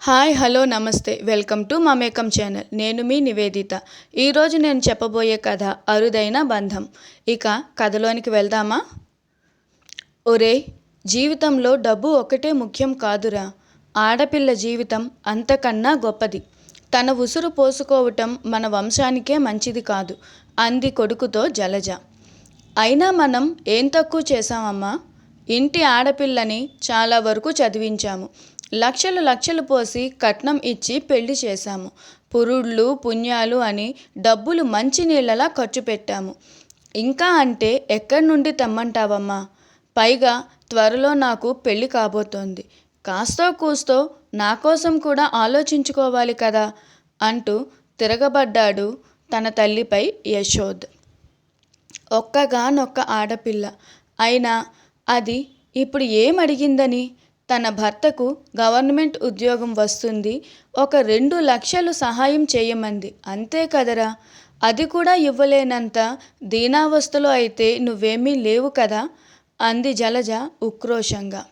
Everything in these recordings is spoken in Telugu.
హాయ్ హలో నమస్తే వెల్కమ్ టు మమేకం ఛానల్. నేను మీ నివేదిత. ఈరోజు నేను చెప్పబోయే కథ అరుదైన బంధం. ఇక కథలోనికి వెళ్దామా? ఒరే, జీవితంలో డబ్బు ఒకటే ముఖ్యం కాదురా. ఆడపిల్ల జీవితం అంతకన్నా గొప్పది. తన ఉసురు పోసుకోవటం మన వంశానికే మంచిది కాదు అంది కొడుకుతో జలజ. అయినా మనం ఏం తక్కువ చేశామమ్మా? ఇంటి ఆడపిల్లని చాలా వరకు చదివించాము. లక్షలు పోసి కట్నం ఇచ్చి పెళ్లి చేశాము. పురుళ్ళు పుణ్యాలు అని డబ్బులు మంచినీళ్ళలా ఖర్చు పెట్టాము. ఇంకా అంటే ఎక్కడి నుండి తెమ్మంటావమ్మా? పైగా త్వరలో నాకు పెళ్లి కాబోతోంది. కాస్తో కూస్తో నా కోసం కూడా ఆలోచించుకోవాలి కదా అంటూ తిరగబడ్డాడు తన తల్లిపై యశోద్. ఒక్కగానొక్క ఆడపిల్ల అయినా అది ఇప్పుడు ఏం అడిగిందని? తన భర్తకు గవర్నమెంట్ ఉద్యోగం వస్తుంది, ఒక 2 లక్షలు సహాయం చేయమంది. అంతే కదరా. అది కూడా ఇవ్వలేనంత దీనావస్థలో అయితే నువ్వేమీ లేవు కదా అంది జలజ ఉక్రోషంగా.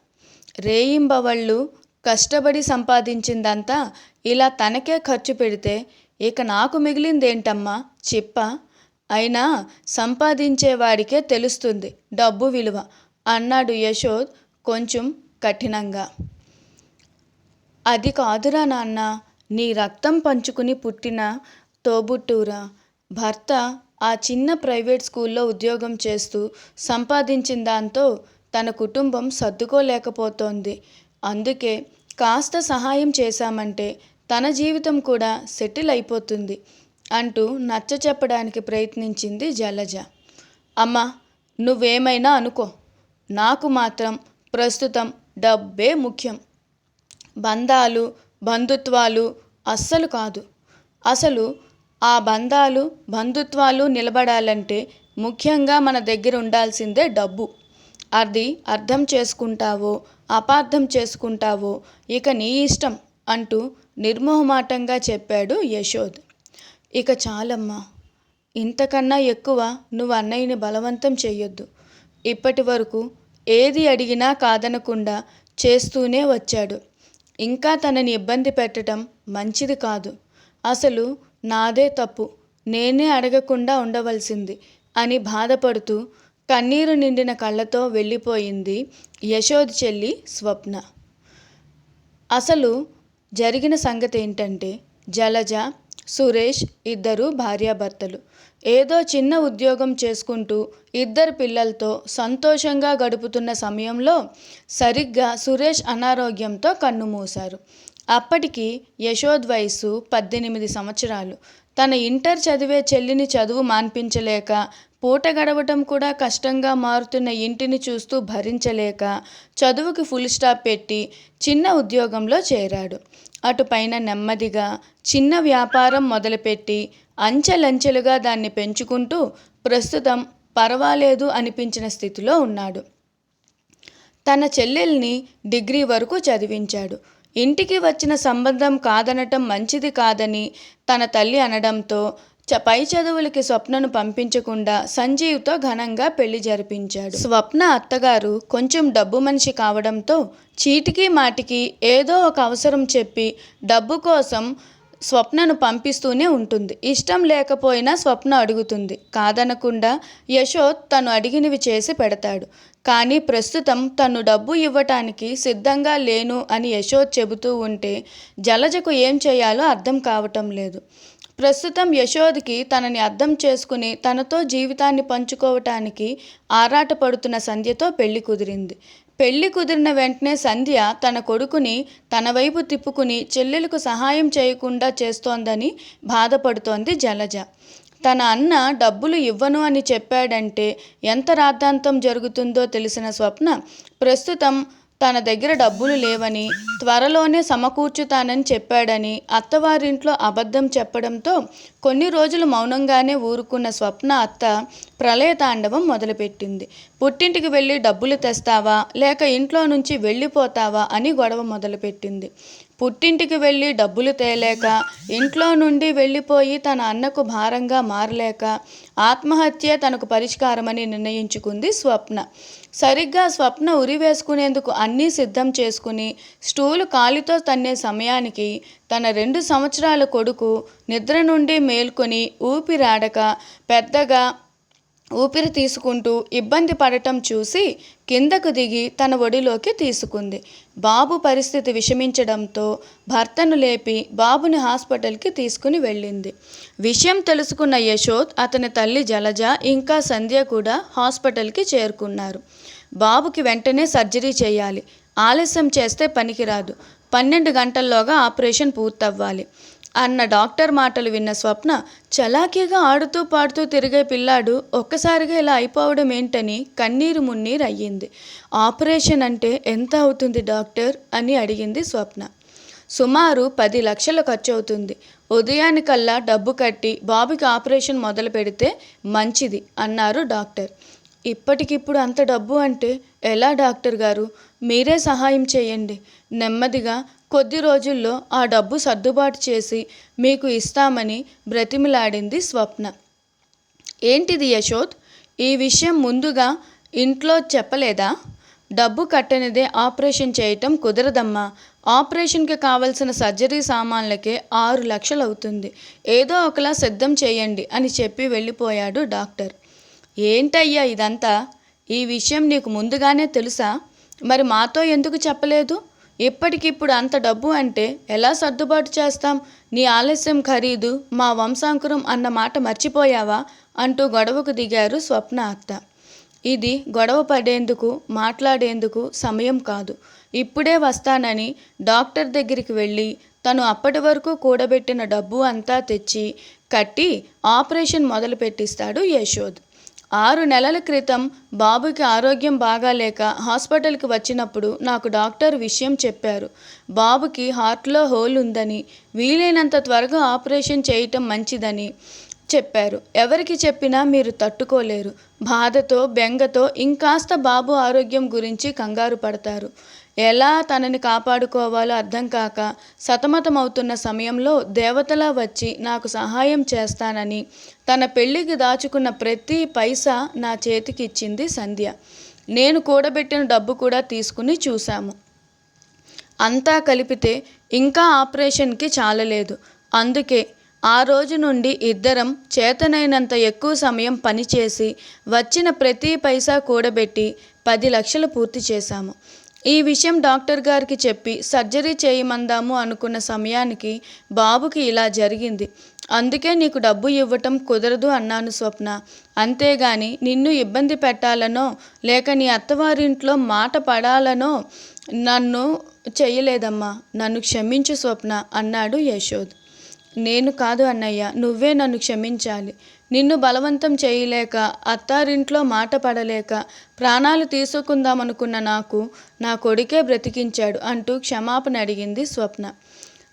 రేయింబవళ్ళు కష్టపడి సంపాదించిందంతా ఇలా తనకే ఖర్చు పెడితే ఇక నాకు మిగిలిందేంటమ్మా చిప్ప? అయినా సంపాదించేవాడికే తెలుస్తుంది డబ్బు విలువ అన్నాడు యశోద్ కొంచెం కఠినంగా. అది కాదురా నాన్న, నీ రక్తం పంచుకుని పుట్టిన తోబుట్టూరా. భర్త ఆ చిన్న ప్రైవేట్ స్కూల్లో ఉద్యోగం చేస్తూ సంపాదించిన దాంతో తన కుటుంబం సర్దుకోలేకపోతోంది. అందుకే కాస్త సహాయం చేశామంటే తన జీవితం కూడా సెటిల్ అయిపోతుంది అంటూ నచ్చ చెప్పడానికి ప్రయత్నించింది జలజ. అమ్మా, నువ్వేమైనా అనుకో, నాకు మాత్రం ప్రస్తుతం డబ్బే ముఖ్యం. బంధాలు బంధుత్వాలు అస్సలు కాదు. అసలు ఆ బంధాలు బంధుత్వాలు నిలబడాలంటే ముఖ్యంగా మన దగ్గర ఉండాల్సిందే డబ్బు. అది అర్థం చేసుకుంటావో అపార్థం చేసుకుంటావో ఇక నీ ఇష్టం అంటూ నిర్మోహమాటంగా చెప్పాడు యశోద్. ఇక చాలమ్మా, ఇంతకన్నా ఎక్కువ నువ్వు అన్నయ్యని బలవంతం చెయ్యొద్దు. ఇప్పటి వరకు ఏది అడిగినా కాదనకుండా చేస్తూనే వచ్చాడు. ఇంకా తనని ఇబ్బంది పెట్టడం మంచిది కాదు. అసలు నాదే తప్పు, నేనే అడగకుండా ఉండవలసింది అని బాధపడుతూ కన్నీరు నిండిన కళ్ళతో వెళ్ళిపోయింది యశోద్ చెల్లి స్వప్న. అసలు జరిగిన సంగతి ఏంటంటే, జలజ సురేష్ ఇద్దరు భార్యాభర్తలు. ఏదో చిన్న ఉద్యోగం చేసుకుంటూ 2 పిల్లలతో సంతోషంగా గడుపుతున్న సమయంలో సరిగ్గా సురేష్ అనారోగ్యంతో కన్నుమూశారు. అప్పటికి యశోద్ వయసు 18 సంవత్సరాలు. తన ఇంటర్ చదివే చెల్లిని చదువు మాన్పించలేక, పూట గడవటం కూడా కష్టంగా మారుతున్న ఇంటిని చూస్తూ భరించలేక చదువుకి ఫుల్ స్టాప్ పెట్టి చిన్న ఉద్యోగంలో చేరాడు. అటుపైన నెమ్మదిగా చిన్న వ్యాపారం మొదలుపెట్టి అంచెలంచెలుగా దాన్ని పెంచుకుంటూ ప్రస్తుతం పర్వాలేదు అనిపించిన స్థితిలో ఉన్నాడు. తన చెల్లెల్ని డిగ్రీ వరకు చదివించాడు. ఇంటికి వచ్చిన సంబంధం కాదనటం మంచిది కాదని తన తల్లి అనడంతో పై చదువులకి స్వప్నను పంపించకుండా సంజీవ్తో ఘనంగా పెళ్లి జరిపించాడు. స్వప్న అత్తగారు కొంచెం డబ్బు మనిషి కావడంతో చీటికి మాటికి ఏదో ఒక అవసరం చెప్పి డబ్బు కోసం స్వప్నను పంపిస్తూనే ఉంటుంది. ఇష్టం లేకపోయినా స్వప్న అడుగుతుంది. కాదనకుండా యశోద్ తను అడిగినవి చేసి పెడతాడు. కానీ ప్రస్తుతం తను డబ్బు ఇవ్వటానికి సిద్ధంగా లేను అని యశోద్ చెబుతూ ఉంటే జలజకు ఏం చేయాలో అర్థం కావటం లేదు. ప్రస్తుతం యశోద్కి తనని అర్థం చేసుకుని తనతో జీవితాన్ని పంచుకోవటానికి ఆరాటపడుతున్న సంధ్యతో పెళ్లి కుదిరింది. పెళ్లి కుదిరిన వెంటనే సంధ్య తన కొడుకుని తన వైపు తిప్పుకుని చెల్లెలకు సహాయం చేయకుండా చేస్తోందని బాధపడుతోంది జలజ. తన అన్న డబ్బులు ఇవ్వను అని చెప్పాడంటే ఎంత రాద్ధాంతం జరుగుతుందో తెలిసిన స్వప్న ప్రస్తుతం తన దగ్గర డబ్బులు లేవని, త్వరలోనే సమకూర్చుతానని చెప్పాడని అత్తవారింట్లో అబద్ధం చెప్పడంతో కొన్ని రోజులు మౌనంగానే ఊరుకున్న స్వప్న అత్త ప్రళయతాండవం మొదలుపెట్టింది. పుట్టింటికి వెళ్ళి డబ్బులు తెస్తావా లేక ఇంట్లో నుంచి వెళ్ళిపోతావా అని గొడవ మొదలుపెట్టింది. పుట్టింటికి వెళ్ళి డబ్బులు తేలేక, ఇంట్లో నుండి వెళ్ళిపోయి తన అన్నకు భారంగా మారలేక ఆత్మహత్యే తనకు పరిష్కారమని నిర్ణయించుకుంది స్వప్న. సరిగ్గా స్వప్న ఉరి వేసుకునేందుకు అన్నీ సిద్ధం చేసుకుని స్టూలు కాలితో తన్నే సమయానికి తన 2 సంవత్సరాల కొడుకు నిద్ర నుండి మేల్కొని ఊపిరాడక పెద్దగా ఊపిరి తీసుకుంటూ ఇబ్బంది పడటం చూసి కిందకు దిగి తన ఒడిలోకి తీసుకుంది. బాబు పరిస్థితి విషమించడంతో భర్తను లేపి బాబుని హాస్పిటల్కి తీసుకుని వెళ్ళింది. విషయం తెలుసుకున్న యశోద్, అతని తల్లి జలజ ఇంకా సంధ్య కూడా హాస్పిటల్కి చేరుకున్నారు. బాబుకి వెంటనే సర్జరీ చేయాలి, ఆలస్యం చేస్తే పనికిరాదు, 12 గంటల్లోగా ఆపరేషన్ పూర్తవ్వాలి అన్న డాక్టర్ మాటలు విన్న స్వప్న, చలాకీగా ఆడుతూ పాడుతూ తిరిగే పిల్లాడు ఒక్కసారిగా ఇలా అయిపోవడం ఏంటని కన్నీరు మున్నీరు అయ్యింది. ఆపరేషన్ అంటే ఎంత అవుతుంది డాక్టర్ అని అడిగింది స్వప్న. సుమారు 10 లక్షలు ఖర్చు అవుతుంది. ఉదయానికల్లా డబ్బు కట్టి బాబుకి ఆపరేషన్ మొదలు పెడితే మంచిది అన్నారు డాక్టర్. ఇప్పటికిప్పుడు అంత డబ్బు అంటే ఎలా డాక్టర్ గారు? మీరే సహాయం చేయండి. నెమ్మదిగా కొద్ది రోజుల్లో ఆ డబ్బు సర్దుబాటు చేసి మీకు ఇస్తామని బ్రతిమిలాడింది స్వప్న. ఏంటిది యశోద్, ఈ విషయం ముందుగా ఇంట్లో చెప్పలేదా? డబ్బు కట్టనిదే ఆపరేషన్ చేయటం కుదరదమ్మా. ఆపరేషన్కి కావలసిన సర్జరీ సామాన్లకే 6 లక్షలు అవుతుంది. ఏదో ఒకలా సిద్ధం చేయండి అని చెప్పి వెళ్ళిపోయాడు డాక్టర్. ఏంటయ్యా ఇదంతా? ఈ విషయం నీకు ముందుగానే తెలుసా? మరి మాతో ఎందుకు చెప్పలేదు? ఇప్పటికిప్పుడు అంత డబ్బు అంటే ఎలా సర్దుబాటు చేస్తాం? నీ ఆలస్యం ఖరీదు మా వంశాంకురం అన్న మాట మర్చిపోయావా అంటూ గొడవకు దిగారు స్వప్న అత్త. ఇది గొడవ పడేందుకు మాట్లాడేందుకు సమయం కాదు. ఇప్పుడే వస్తానని డాక్టర్ దగ్గరికి వెళ్ళి తను అప్పటి వరకు కూడబెట్టిన డబ్బు అంతా తెచ్చి కట్టి ఆపరేషన్ మొదలు పెట్టిస్తాడు యశోద్. 6 నెలల క్రితం బాబుకి ఆరోగ్యం బాగాలేక హాస్పిటల్కి వచ్చినప్పుడు నాకు డాక్టర్ విషయం చెప్పారు. బాబుకి హార్ట్లో హోల్ ఉందని, వీలైనంత త్వరగా ఆపరేషన్ చేయటం మంచిదని చెప్పారు. ఎవరికి చెప్పినా మీరు తట్టుకోలేరు. బాధతో బెంగతో ఇంకాస్త బాబు ఆరోగ్యం గురించి కంగారు పడతారు. ఎలా తనని కాపాడుకోవాలో అర్థం కాక సతమతమవుతున్న సమయంలో దేవతలా వచ్చి నాకు సహాయం చేస్తానని తన పెళ్లికి దాచుకున్న ప్రతి పైసా నా చేతికి ఇచ్చింది సంధ్య. నేను కూడబెట్టిన డబ్బు కూడా తీసుకుని చూశాము. అంతా కలిపితే ఇంకా ఆపరేషన్కి చాలలేదు. అందుకే ఆ రోజు నుండి ఇద్దరం చేతనైనంత ఎక్కువ సమయం పనిచేసి వచ్చిన ప్రతి పైసా కూడబెట్టి 10 లక్షలు పూర్తి చేశాము. ఈ విషయం డాక్టర్ గారికి చెప్పి సర్జరీ చేయమందాము అనుకున్న సమయానికి బాబుకి ఇలా జరిగింది. అందుకే నీకు డబ్బు ఇవ్వటం కుదరదు అన్నాను స్వప్న. అంతేగాని నిన్ను ఇబ్బంది పెట్టాలనో లేక నీ అత్తవారింట్లో మాట పడాలనో నన్ను చెయ్యలేదమ్మా. నన్ను క్షమించు స్వప్న అన్నాడు యశోద్. నేను కాదు అన్నయ్య, నువ్వే నన్ను క్షమించాలి. నిన్ను బలవంతం చేయలేక, అత్తారింట్లో మాట పడలేక ప్రాణాలు తీసుకుందామనుకున్న నాకు నా కొడుకే బ్రతికించాడు అంటూ క్షమాపణ అడిగింది స్వప్న.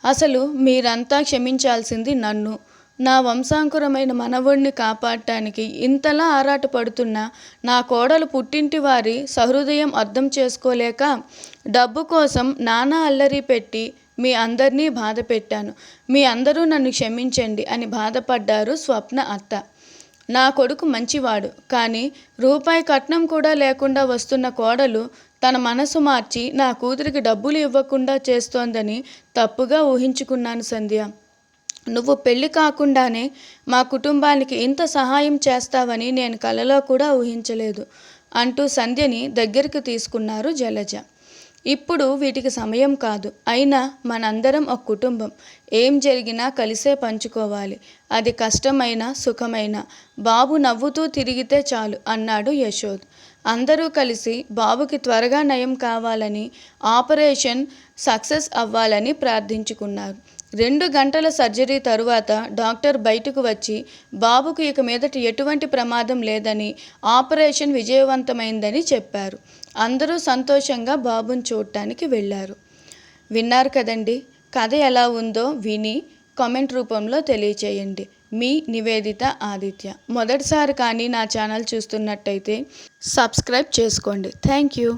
అసలు మీరంతా క్షమించాల్సింది నన్ను. నా వంశాంకురమైన మనవుణ్ణి కాపాడటానికి ఇంతలా ఆరాటపడుతున్న నా కోడలు పుట్టింటి వారి సహృదయం అర్థం చేసుకోలేక డబ్బు కోసం నానా అల్లరి పెట్టి మీ అందరినీ బాధ పెట్టాను. మీ అందరూ నన్ను క్షమించండి అని బాధపడ్డారు స్వప్న అత్త. నా కొడుకు మంచివాడు, కానీ రూపాయి కట్నం కూడా లేకుండా వస్తున్న కోడలు తన మనసు మార్చి నా కూతురికి డబ్బులు ఇవ్వకుండా చేస్తోందని తప్పుగా ఊహించుకున్నాను సంధ్య. నువ్వు పెళ్లి కాకుండానే మా కుటుంబానికి ఇంత సహాయం చేస్తావని నేను కలలో కూడా ఊహించలేదు అంటూ సంధ్యని దగ్గరికి తీసుకున్నారు జలజ. ఇప్పుడు వీటికి సమయం కాదు. అయినా మనందరం ఒక కుటుంబం. ఏం జరిగినా కలిసే పంచుకోవాలి. అది కష్టమైనా సుఖమైనా. బాబు నవ్వుతూ తిరిగితే చాలు అన్నాడు యశోద్. అందరూ కలిసి బాబుకి త్వరగా నయం కావాలని, ఆపరేషన్ సక్సెస్ అవ్వాలని ప్రార్థించుకున్నారు. 2 గంటల సర్జరీ తరువాత డాక్టర్ బయటకు వచ్చి బాబుకు ఇక మీదట ఎటువంటి ప్రమాదం లేదని, ఆపరేషన్ విజయవంతమైందని చెప్పారు. అందరూ సంతోషంగా బాబుని చూడటానికి వెళ్ళారు. విన్నారు కదండి. కథ ఎలా ఉందో విని కామెంట్ రూపంలో తెలియచేయండి. మీ నివేదిత ఆదిత్య. మొదటిసారి కానీ నా ఛానల్ చూస్తున్నట్టయితే సబ్స్క్రైబ్ చేసుకోండి. Thank you.